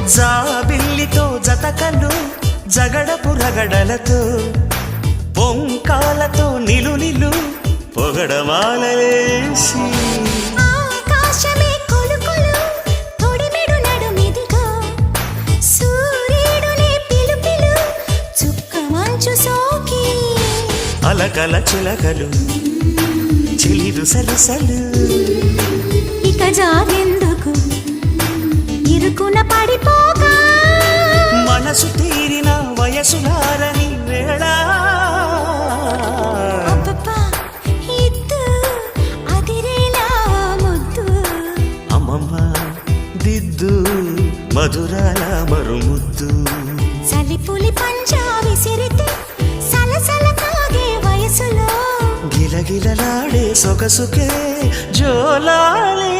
జాబిల్లితో జతకలు జగడపు రగడలతో పొంకాలతో నిలు నిలు పొగడమాలేసి ఆకాశమే కొలుకొలు తొడిమెడు నడుమిదిగో సూర్యుడునే పిలుపిలు చుక్క మంచు సోకి అలకల చిలకలు చిలిరు సలసలు ఇక జాగెందుకు ఇరుకున పడిపోగా మనసు తీరిన వయసులారని వేళ అబ్బబ్బా ఇద్దు అదిరేలా ముద్దు అమ్మమ్మ దిద్దు మధురాల మరుముద్దు చలిపులి పంజా విసిరితే సలసల కాగే వయసులో గిలగిలలాడే సొగసుకే జోలాలే